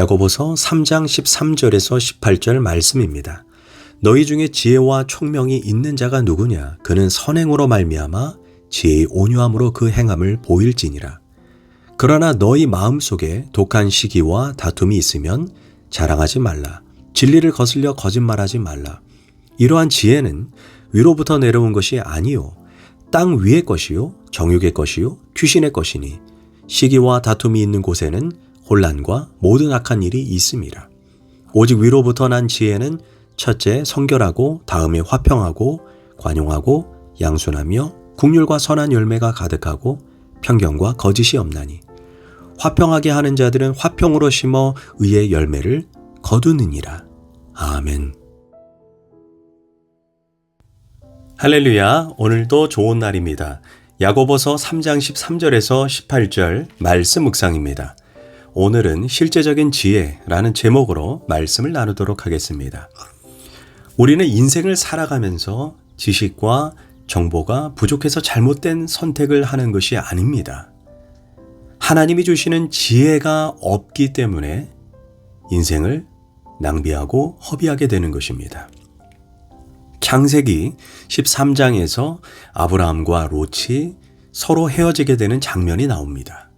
야고보서 3장 13절에서 18절 말씀입니다. 너희 중에 지혜와 총명이 있는 자가 누구냐? 그는 선행으로 말미암아 지혜의 온유함으로 그 행함을 보일지니라. 그러나 너희 마음속에 독한 시기와 다툼이 있으면 자랑하지 말라. 진리를 거슬려 거짓말하지 말라. 이러한 지혜는 위로부터 내려온 것이 아니요 땅 위의 것이요 정욕의 것이요 귀신의 것이니 시기와 다툼이 있는 곳에는 혼란과 모든 악한 일이 있음이라. 오직 위로부터 난 지혜는 첫째 성결하고 다음에 화평하고 관용하고 양순하며 국률과 선한 열매가 가득하고 편견과 거짓이 없나니 화평하게 하는 자들은 화평으로 심어 의의 열매를 거두느니라. 아멘. 할렐루야. 오늘도 좋은 날입니다. 야고보서 3장 13절에서 18절 말씀 묵상입니다. 오늘은 실제적인 지혜라는 제목으로 말씀을 나누도록 하겠습니다. 우리는 인생을 살아가면서 지식과 정보가 부족해서 잘못된 선택을 하는 것이 아닙니다. 하나님이 주시는 지혜가 없기 때문에 인생을 낭비하고 허비하게 되는 것입니다. 창세기 13장에서 아브라함과 롯이 서로 헤어지게 되는 장면이 나옵니다.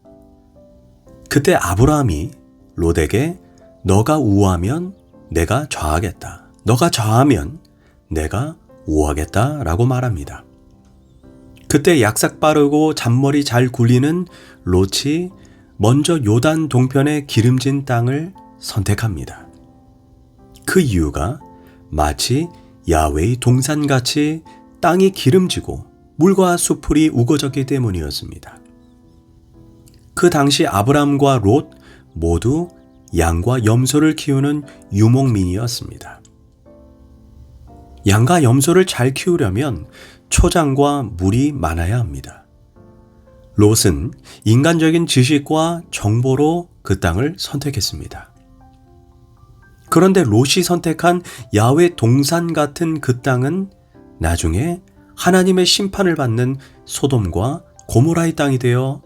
그때 아브라함이 롯에게 너가 우하면 내가 좌하겠다. 너가 좌하면 내가 우하겠다 라고 말합니다. 그때 약삭 빠르고 잔머리 잘 굴리는 롯이 먼저 요단 동편의 기름진 땅을 선택합니다. 그 이유가 마치 야훼의 동산같이 땅이 기름지고 물과 수풀이 우거졌기 때문이었습니다. 그 당시 아브람과 롯 모두 양과 염소를 키우는 유목민이었습니다. 양과 염소를 잘 키우려면 초장과 물이 많아야 합니다. 롯은 인간적인 지식과 정보로 그 땅을 선택했습니다. 그런데 롯이 선택한 야훼 동산 같은 그 땅은 나중에 하나님의 심판을 받는 소돔과 고모라의 땅이 되어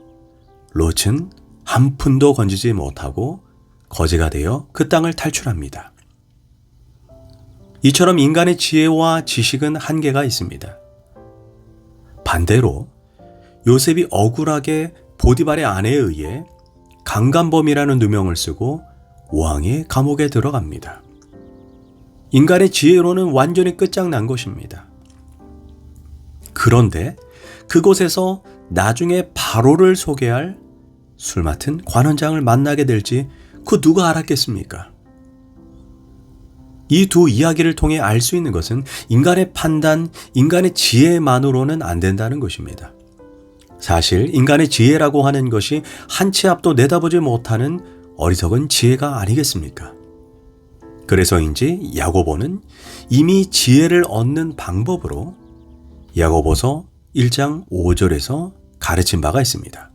롯은 한 푼도 건지지 못하고 거지가 되어 그 땅을 탈출합니다. 이처럼 인간의 지혜와 지식은 한계가 있습니다. 반대로 요셉이 억울하게 보디발의 아내에 의해 강간범이라는 누명을 쓰고 왕의 감옥에 들어갑니다. 인간의 지혜로는 완전히 끝장난 것입니다. 그런데 그곳에서 나중에 바로를 소개할 술 맡은 관원장을 만나게 될지 그 누가 알았겠습니까? 이 두 이야기를 통해 알 수 있는 것은 인간의 판단, 인간의 지혜만으로는 안 된다는 것입니다. 사실 인간의 지혜라고 하는 것이 한 치 앞도 내다보지 못하는 어리석은 지혜가 아니겠습니까? 그래서인지 야고보는 이미 지혜를 얻는 방법으로 야고보서 1장 5절에서 가르친 바가 있습니다.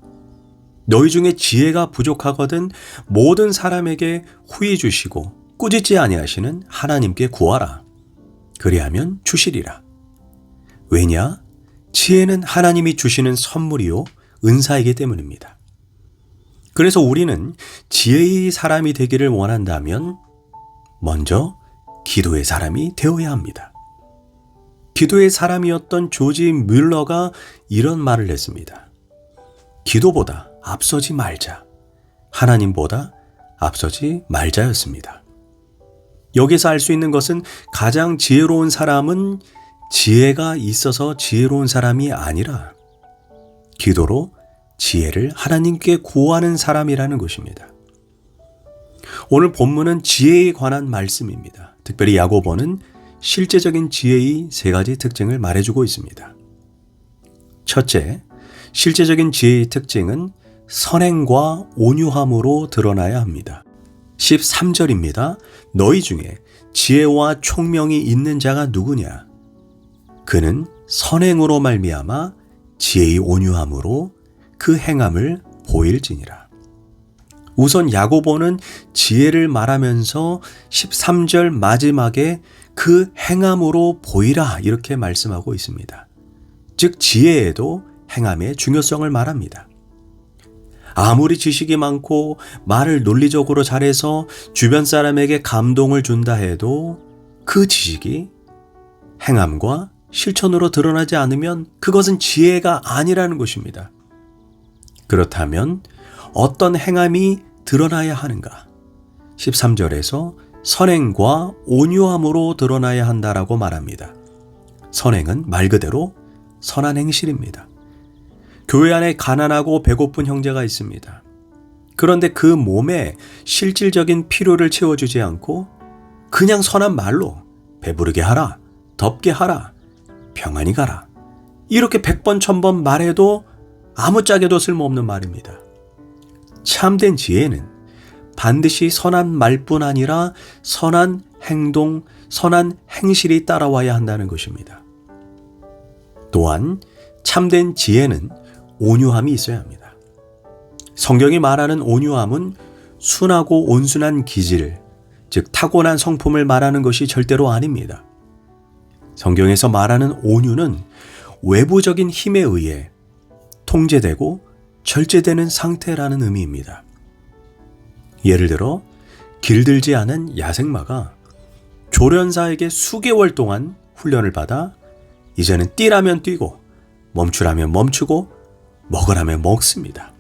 너희 중에 지혜가 부족하거든 모든 사람에게 후히 주시고 꾸짖지 아니하시는 하나님께 구하라. 그리하면 주시리라. 왜냐? 지혜는 하나님이 주시는 선물이요 은사이기 때문입니다. 그래서 우리는 지혜의 사람이 되기를 원한다면 먼저 기도의 사람이 되어야 합니다. 기도의 사람이었던 조지 뮬러가 이런 말을 했습니다. 기도보다 앞서지 말자. 하나님보다 앞서지 말자였습니다. 여기서 알 수 있는 것은 가장 지혜로운 사람은 지혜가 있어서 지혜로운 사람이 아니라 기도로 지혜를 하나님께 구하는 사람이라는 것입니다. 오늘 본문은 지혜에 관한 말씀입니다. 특별히 야고보는 실제적인 지혜의 세 가지 특징을 말해주고 있습니다. 첫째, 실제적인 지혜의 특징은 선행과 온유함으로 드러나야 합니다. 13절입니다. 너희 중에 지혜와 총명이 있는 자가 누구냐? 그는 선행으로 말미암아 지혜의 온유함으로 그 행함을 보일지니라. 우선 야고보는 지혜를 말하면서 13절 마지막에 그 행함으로 보이라 이렇게 말씀하고 있습니다. 즉 지혜에도 행함의 중요성을 말합니다. 아무리 지식이 많고 말을 논리적으로 잘해서 주변 사람에게 감동을 준다 해도 그 지식이 행함과 실천으로 드러나지 않으면 그것은 지혜가 아니라는 것입니다. 그렇다면 어떤 행함이 드러나야 하는가? 13절에서 선행과 온유함으로 드러나야 한다라고 말합니다. 선행은 말 그대로 선한 행실입니다. 교회 안에 가난하고 배고픈 형제가 있습니다. 그런데 그 몸에 실질적인 필요를 채워주지 않고 그냥 선한 말로 배부르게 하라, 덥게 하라, 평안히 가라, 이렇게 100번 1000번 말해도 아무짝에도 쓸모없는 말입니다. 참된 지혜는 반드시 선한 말뿐 아니라 선한 행동, 선한 행실이 따라와야 한다는 것입니다. 또한 참된 지혜는 온유함이 있어야 합니다. 성경이 말하는 온유함은 순하고 온순한 기질, 즉 타고난 성품을 말하는 것이 절대로 아닙니다. 성경에서 말하는 온유는 외부적인 힘에 의해 통제되고 절제되는 상태라는 의미입니다. 예를 들어 길들지 않은 야생마가 조련사에게 수개월 동안 훈련을 받아 이제는 뛰라면 뛰고 멈추라면 멈추고 먹으라면 먹습니다.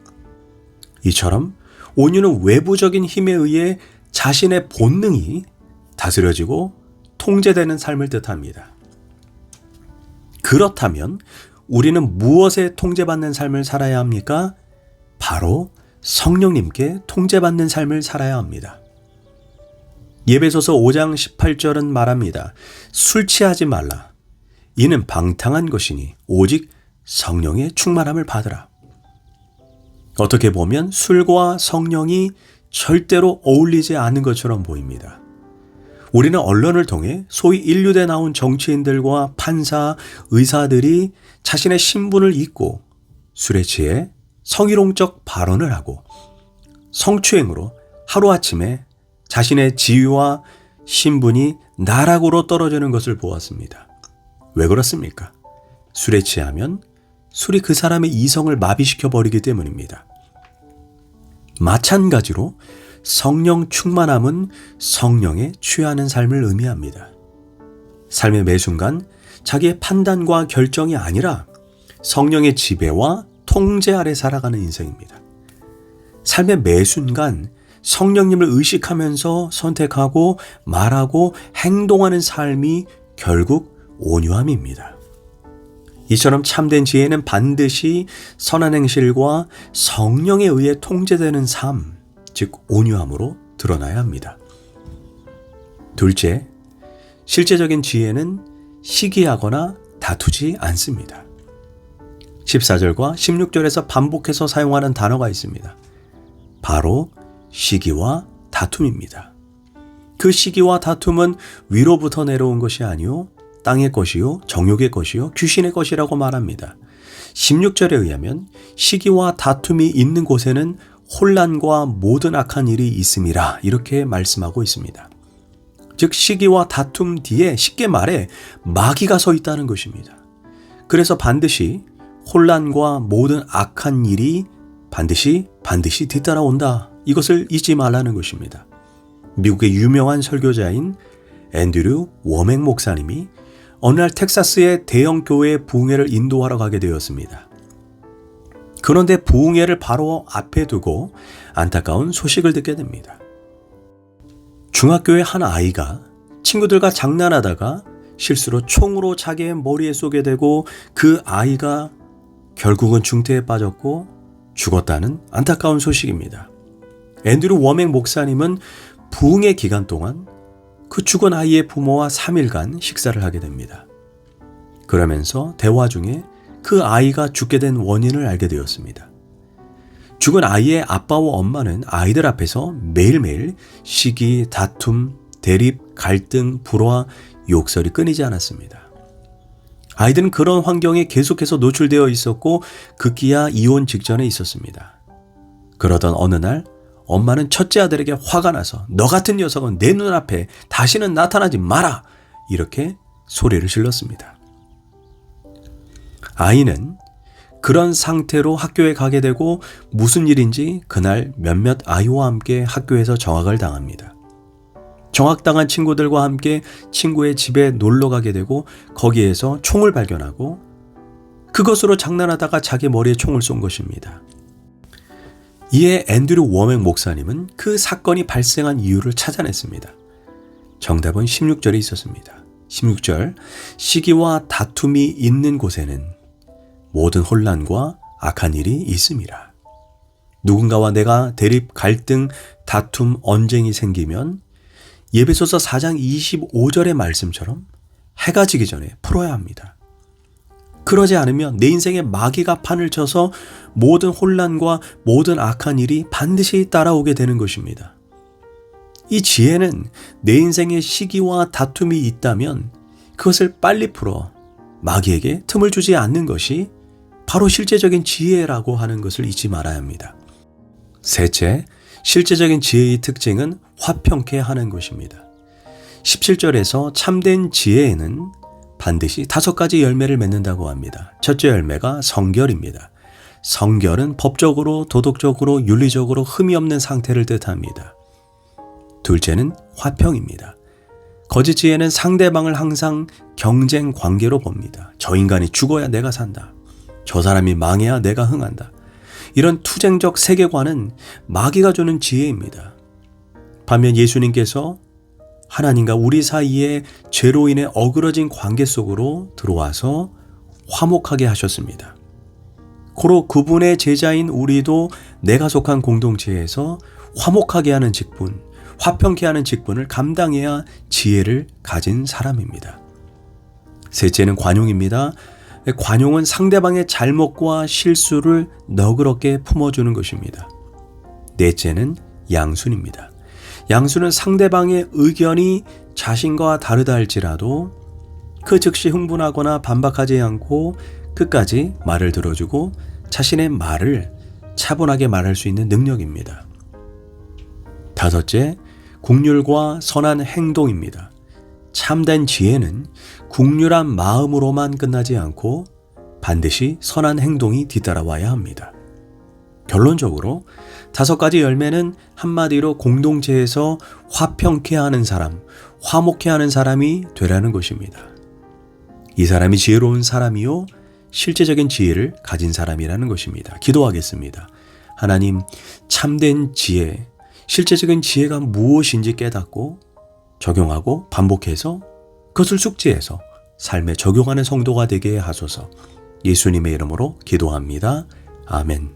이처럼 온유는 외부적인 힘에 의해 자신의 본능이 다스려지고 통제되는 삶을 뜻합니다. 그렇다면 우리는 무엇에 통제받는 삶을 살아야 합니까? 바로 성령님께 통제받는 삶을 살아야 합니다. 예배소서 5장 18절은 말합니다. 술 취하지 말라. 이는 방탕한 것이니 오직 성령의 충만함을 받으라. 어떻게 보면 술과 성령이 절대로 어울리지 않는 것처럼 보입니다. 우리는 언론을 통해 소위 인류대 나온 정치인들과 판사, 의사들이 자신의 신분을 잊고 술에 취해 성희롱적 발언을 하고 성추행으로 하루아침에 자신의 지위와 신분이 나락으로 떨어지는 것을 보았습니다. 왜 그렇습니까? 술에 취하면 술이 그 사람의 이성을 마비시켜 버리기 때문입니다. 마찬가지로 성령 충만함은 성령에 취하는 삶을 의미합니다. 삶의 매 순간 자기의 판단과 결정이 아니라 성령의 지배와 통제 아래 살아가는 인생입니다. 삶의 매 순간 성령님을 의식하면서 선택하고 말하고 행동하는 삶이 결국 온유함입니다. 이처럼 참된 지혜는 반드시 선한 행실과 성령에 의해 통제되는 삶, 즉 온유함으로 드러나야 합니다. 둘째, 실제적인 지혜는 시기하거나 다투지 않습니다. 14절과 16절에서 반복해서 사용하는 단어가 있습니다. 바로 시기와 다툼입니다. 그 시기와 다툼은 위로부터 내려온 것이 아니요 땅의 것이요 정욕의 것이요 귀신의 것이라고 말합니다. 16절에 의하면 시기와 다툼이 있는 곳에는 혼란과 모든 악한 일이 있음이라 이렇게 말씀하고 있습니다. 즉 시기와 다툼 뒤에 쉽게 말해 마귀가 서 있다는 것입니다. 그래서 반드시 혼란과 모든 악한 일이 반드시 뒤따라온다. 이것을 잊지 말라는 것입니다. 미국의 유명한 설교자인 앤드류 워맥 목사님이 어느 날 텍사스의 대형 교회 부흥회를 인도하러 가게 되었습니다. 그런데 부흥회를 바로 앞에 두고 안타까운 소식을 듣게 됩니다. 중학교의 한 아이가 친구들과 장난하다가 실수로 총으로 자기의 머리에 쏘게 되고 그 아이가 결국은 중태에 빠졌고 죽었다는 안타까운 소식입니다. 앤드류 워맥 목사님은 부흥회 기간 동안 그 죽은 아이의 부모와 3일간 식사를 하게 됩니다. 그러면서 대화 중에 그 아이가 죽게 된 원인을 알게 되었습니다. 죽은 아이의 아빠와 엄마는 아이들 앞에서 매일매일 시기, 다툼, 대립, 갈등, 불화, 욕설이 끊이지 않았습니다. 아이들은 그런 환경에 계속해서 노출되어 있었고 급기야 이혼 직전에 있었습니다. 그러던 어느 날 엄마는 첫째 아들에게 화가 나서 너 같은 녀석은 내 눈앞에 다시는 나타나지 마라! 이렇게 소리를 질렀습니다. 아이는 그런 상태로 학교에 가게 되고 무슨 일인지 그날 몇몇 아이와 함께 학교에서 정학을 당합니다. 정학당한 친구들과 함께 친구의 집에 놀러 가게 되고 거기에서 총을 발견하고 그것으로 장난하다가 자기 머리에 총을 쏜 것입니다. 이에 앤드류 워맥 목사님은 그 사건이 발생한 이유를 찾아냈습니다. 정답은 16절에 있었습니다. 16절, 시기와 다툼이 있는 곳에는 모든 혼란과 악한 일이 있음이라. 누군가와 내가 대립, 갈등, 다툼, 언쟁이 생기면 예배소서 4장 25절의 말씀처럼 해가 지기 전에 풀어야 합니다. 그러지 않으면 내 인생에 마귀가 판을 쳐서 모든 혼란과 모든 악한 일이 반드시 따라오게 되는 것입니다. 이 지혜는 내 인생에 시기와 다툼이 있다면 그것을 빨리 풀어 마귀에게 틈을 주지 않는 것이 바로 실제적인 지혜라고 하는 것을 잊지 말아야 합니다. 셋째, 실제적인 지혜의 특징은 화평케 하는 것입니다. 17절에서 참된 지혜에는 반드시 5가지 열매를 맺는다고 합니다. 첫째 열매가 성결입니다. 성결은 법적으로, 도덕적으로, 윤리적으로 흠이 없는 상태를 뜻합니다. 둘째는 화평입니다. 거짓 지혜는 상대방을 항상 경쟁 관계로 봅니다. 저 인간이 죽어야 내가 산다. 저 사람이 망해야 내가 흥한다. 이런 투쟁적 세계관은 마귀가 주는 지혜입니다. 반면 예수님께서 하나님과 우리 사이에 죄로 인해 어그러진 관계 속으로 들어와서 화목하게 하셨습니다. 고로 그분의 제자인 우리도 내가 속한 공동체에서 화목하게 하는 직분, 화평케 하는 직분을 감당해야 지혜를 가진 사람입니다. 셋째는 관용입니다. 관용은 상대방의 잘못과 실수를 너그럽게 품어주는 것입니다. 넷째는 양순입니다. 양순은 상대방의 의견이 자신과 다르다 할지라도 그 즉시 흥분하거나 반박하지 않고 끝까지 말을 들어주고 자신의 말을 차분하게 말할 수 있는 능력입니다. 다섯째, 국률과 선한 행동입니다. 참된 지혜는 국률한 마음으로만 끝나지 않고 반드시 선한 행동이 뒤따라와야 합니다. 결론적으로 5가지 열매는 한마디로 공동체에서 화평케 하는 사람, 화목케 하는 사람이 되라는 것입니다. 이 사람이 지혜로운 사람이요, 실제적인 지혜를 가진 사람이라는 것입니다. 기도하겠습니다. 하나님, 참된 지혜, 실제적인 지혜가 무엇인지 깨닫고 적용하고 반복해서 그것을 숙지해서 삶에 적용하는 성도가 되게 하소서. 예수님의 이름으로 기도합니다. 아멘.